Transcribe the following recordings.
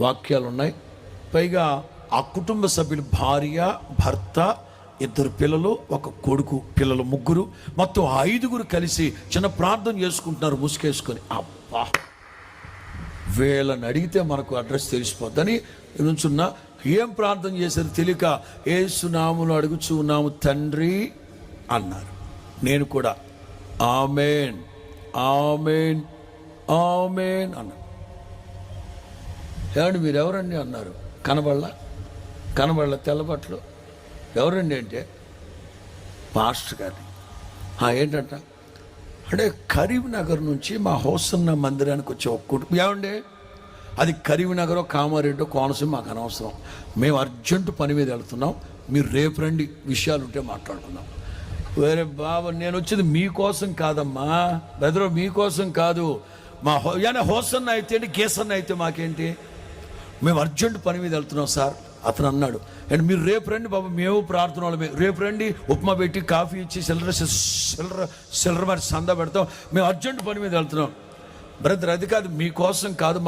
వాక్యాలు ఉన్నాయి. పైగా ఆ కుటుంబ సభ్యులు భార్య, భర్త, 2 పిల్లలు, 1 కొడుకు, పిల్లలు 3, మొత్తం 5 కలిసి చిన్న ప్రార్థన చేసుకుంటున్నారు ముసుకేసుకొని. అబ్బా, వీళ్ళని అడిగితే మనకు అడ్రస్ తెలిసిపోద్దని నుంచున్నా. ఏం ప్రార్థన చేశారు తెలియక యేసు నామములో అడుగుచూ ఉన్నాము తండ్రి అన్నారు. నేను కూడా ఆమేన్ ఆమేన్ ఆమేన్ అన్నాను. ఏమండి మీరు ఎవరండి అన్నారు. కనబడల తెల్లబట్లు. ఎవరండి అంటే పాస్టర్ గారిని. ఏంటంట అంటే కరీంనగర్ నుంచి మా హోసన్న మందిరానికి వచ్చే ఒక కుటుంబం. ఏమండి అది కరీంనగర్, కామారెడ్డి, కోనసీమ మాకు అనవసరం. మేము అర్జెంటు పని మీద వెళ్తున్నాం, మీరు రేపు రండి, విషయాలు ఉంటే మాట్లాడుకుందాం. వేరే బాబా, నేను వచ్చేది మీకోసం కాదమ్మా బెదరో, మీకోసం కాదు. మా హోసన్న అయితే కేసన్న అయితే మాకేంటి, మేము అర్జెంటు పని మీద వెళ్తున్నాం సార్. అతను అన్నాడు, అండ్ మీరు రేపు రండి బాబు, మేము ప్రార్థన వాళ్ళమే, రేపు రండి, ఉప్మా పెట్టి కాఫీ ఇచ్చి సిల్లర మరి సందా పెడతాం, మేము అర్జెంటు పని మీద వెళ్తున్నాం. బ్రదర్ అది కాదు, మీకోసం కాదు.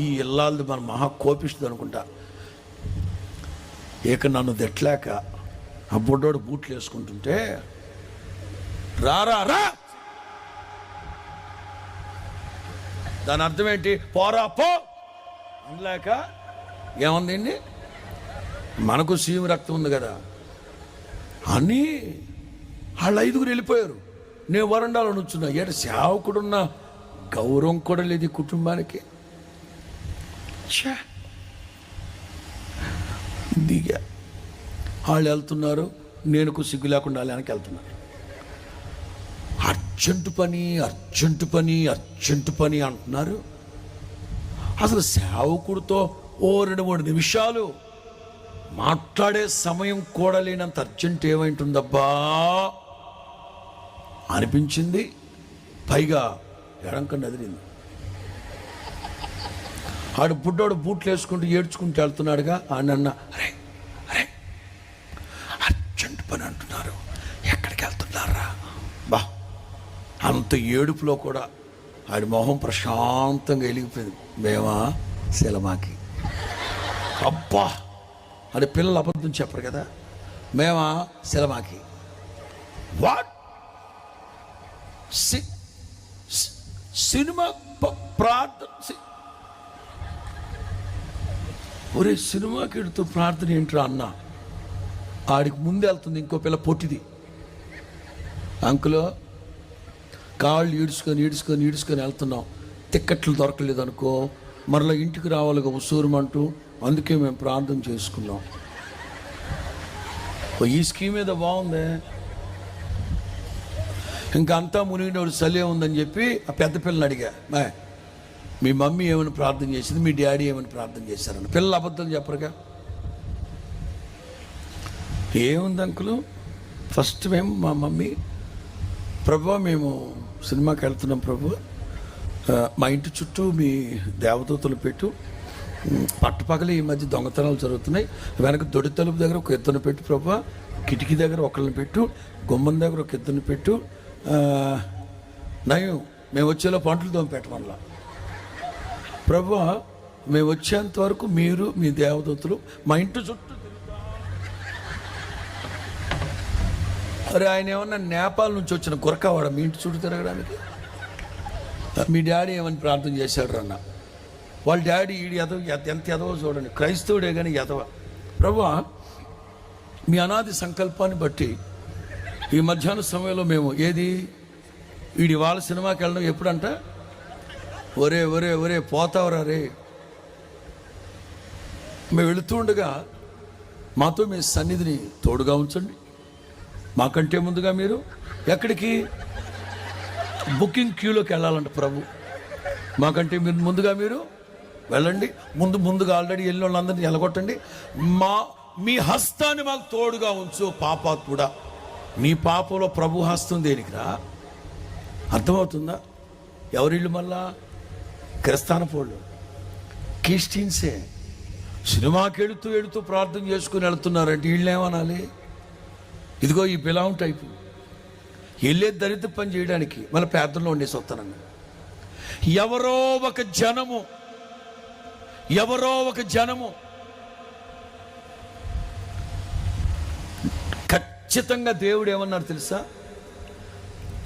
ఈ ఇల్లాలది మన మహా కోపిస్తుంది అనుకుంటా. నన్ను దెట్లేక ఆ బుడ్డోడు బూట్లు వేసుకుంటుంటే రా దాని అర్థం ఏంటి, పోరా పో అనలేక ఏముందండి, మనకు సీమ రక్తం ఉంది కదా అని వాళ్ళు 5 వెళ్ళిపోయారు. నేను వరండాలో నుంచున్నా. సేవకుడున్న గౌరవం కూడా లేదు ఈ కుటుంబానికి. దిగా వాళ్ళు వెళ్తున్నారు, నేను సిగ్గు లేకుండా వాళ్ళు వెనక్కి వెళ్తున్నారు. అర్జెంటు పని అంటున్నారు. అసలు సేవకుడితో 2-3 నిమిషాలు మాట్లాడే సమయం కూడా లేనంత అర్జెంట్ ఏమైంటుందబ్బా అనిపించింది. పైగా ఎడంకన్నా అదిరింది. ఆడు బుడ్డోడు బూట్లు వేసుకుంటూ ఏడ్చుకుంటూ వెళ్తున్నాడుగా. అన్న అరే అర్జెంట్ పని అంటున్నారు, ఎక్కడికి వెళ్తున్నారా బా. అంత ఏడుపులో కూడా ఆడి మొహం ప్రశాంతంగా వెలిగిపోయింది. మేమా శిలమాకి. అబ్బా అని పిల్లలు అబద్ధం చెప్పరు కదా. మేమా శిలమాకి. వాట్ సినిమా ప్రార్థన, ఒరే సినిమాకి వెళుతూ ప్రార్థన ఏంట్రా అన్న. ఆడికి ముందు వెళ్తుంది ఇంకో పిల్ల పొట్టిది. అంకులో కాళ్ళు ఈడ్చుకొని వెళ్తున్నాం, టిక్కెట్లు దొరకలేదు అనుకో, మరలా ఇంటికి రావాలిగా ఉసూరుమంటూ. అందుకే మేము ప్రార్థన చేసుకున్నాం. ఈ స్కీమ్ ఏదో బాగుంది. ఇంకా అంతా మునిగినోడు చలి ఉందని చెప్పి ఆ పెద్ద పిల్లని అడిగా, మీ మమ్మీ ఏమైనా ప్రార్థన చేసింది, మీ డాడీ ఏమైనా ప్రార్థన చేశారని. పిల్లలు అబద్ధం చెప్పరుగా. ఏముంది అంకులు, ఫస్ట్ మేము మా మమ్మీ, ప్రభు మేము సినిమాకి వెళ్తున్నాం ప్రభు, మా ఇంటి చుట్టూ మీ దేవదూతలు పెట్టు, పట్టపగలి ఈ మధ్య దొంగతనాలు జరుగుతున్నాయి, వెనక దొడి తలుపు దగ్గర ఒక ఇద్దరిని పెట్టు ప్రభు, కిటికీ దగ్గర ఒకళ్ళని పెట్టు, గుమ్మం దగ్గర ఒక ఇద్దరిని పెట్టు, నయం మేము వచ్చేలో పంటలు తోమిపెట్టమల్లా ప్రభు, మేము వచ్చేంత వరకు మీరు మీ దేవదూతలు మా ఇంటి చుట్టూ తిరుగుతా. అరే ఆయన ఏమన్నా నేపాల్ నుంచి వచ్చిన గురకావాడ మీ ఇంటి చుట్టూ తిరగడానికి? మీ డాడీ ఏమని ప్రార్థన చేశాడు అన్న. వాళ్ళ డాడీ ఈడు ఎంత ఎదవో చూడండి, క్రైస్తవుడే కానీ ఎదవ. ప్రభు మీ అనాది సంకల్పాన్ని బట్టి ఈ మధ్యాహ్న సమయంలో మేము వీడి వాళ్ళ సినిమాకి వెళ్ళడం ఎప్పుడంట, ఒరే ఒరే ఒరే పోతావరా రే, మేము వెళుతూ ఉండగా మాతో మీ సన్నిధిని తోడుగా ఉంచండి. మాకంటే ముందుగా మీరు ఎక్కడికి బుకింగ్ క్యూలోకి వెళ్ళాలంట ప్రభు, మాకంటే మీరు ముందుగా మీరు వెళ్ళండి, ముందుగా ఆల్రెడీ వెళ్ళిన వాళ్ళందరినీ ఎలగొట్టండి, మీ హస్తాన్ని మాకు తోడుగా ఉంచు పాపాత్ముడా. నీ పాపంలో ప్రభు హస్తం దేనికిరా? అర్థమవుతుందా? ఎవరిళ్ళు మళ్ళా క్రిస్తానపోళ్ళు, క్రిస్టియన్సే సినిమాకి వెళుతూ ప్రార్థన చేసుకుని వెళుతున్నారంటే వీళ్ళు ఏమనాలి? ఇదిగో ఈ బిలాం టైపు వెళ్ళే దరిద్ర పని చేయడానికి మళ్ళీ ప్రార్థనలో ఉండేసి వస్తానన్న. ఎవరో ఒక జనము ఎవరో ఒక జనము ఖచ్చితంగా దేవుడు ఏమన్నారు తెలుసా?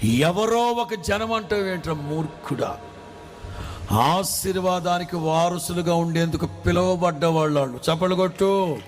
ఎవరో ఒక జనం అంటే ఏంట్రా మూర్ఖుడా, ఆశీర్వాదానికి వారసులుగా ఉండేందుకు పిలువబడ్డ వాళ్ళు. చప్పలు కొట్టు.